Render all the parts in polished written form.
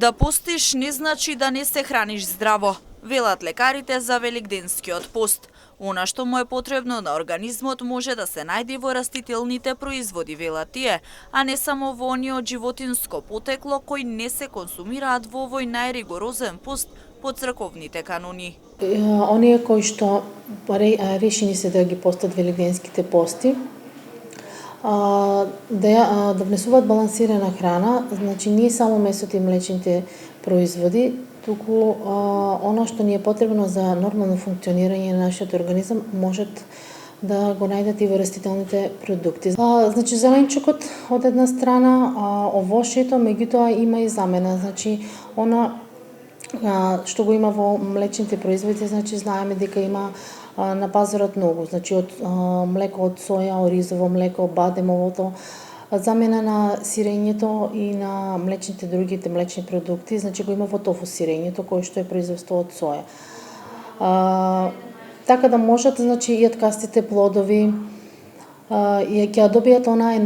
Да постиш не значи да не се храниш здраво, велат лекарите за великденскиот пост. Она што му е потребно на организмот може да се најде во растителните производи, велат тие, а не само во оние од животинско потекло кои не се консумираат во овој најригорозен пост по црковните канони. Оние кои што решени се да ги постат великденските пости, да внесуваат балансирана храна, значи не само месото и млечните производи, туку она што ни е потребно за нормално функционирање на нашиот организам можат да го најдат и во растителните продукти. Значи зеленчукот од една страна, овошјето, меѓутоа има и замена, значи она што го има во млечните производи, значи знаеме дека има на пазарот многу, значи од млеко од соја, оризово млеко, бадемовото, замена на сирењето и на другите млечни продукти, значи го има во тофу сирењето кој што е производство од соја. Така да можат, значи, јаткастите плодови и ќе добијат онаа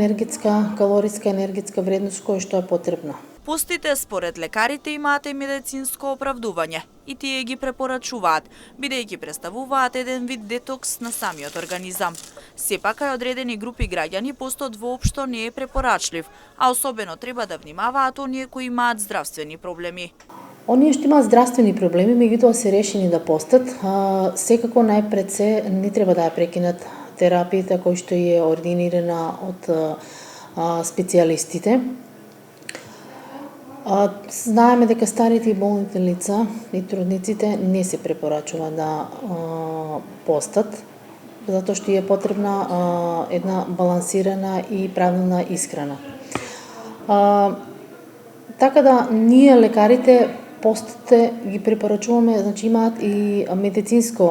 калориска енергетска вредност која што е потребна. Постите според лекарите имаат и медицинско оправдување и тие ги препорачуваат, бидејќи представуваат еден вид детокс на самиот организам. Сепак кај одредени групи граѓани постот воопшто не е препорачлив, а особено треба да внимаваат оние кои имаат здравствени проблеми. Оние што имаат здравствени проблеми, меѓутоа се решени да постат, секако најпред се не треба да ја прекинат терапијата која што е ординирана од специјалистите. Знаеме дека старите и болните лица и трудниците не се препорачува да постат, затоа што е потребна една балансирана и правилна исхрана. Така да ние лекарите постите ги препорачуваме, значи имаат и медицинско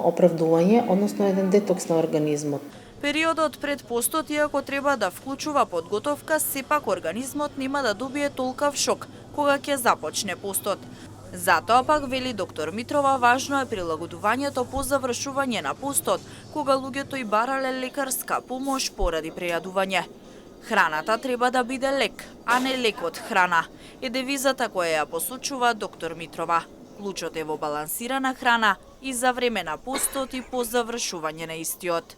оправдување, односно еден детокс на организмот. Периодот пред постот, иако треба да вклучува подготовка, сепак организмот нема да добие толкав шок кога ќе започне постот. Затоа пак, вели доктор Митрова, важно е прилагодувањето по завршување на постот, кога луѓето и барале лекарска помош поради прејадување. Храната треба да биде лек, а не лекот храна, е девизата која ја посочува доктор Митрова. Клучот е во балансирана храна и за време на постот и по завршување на истиот.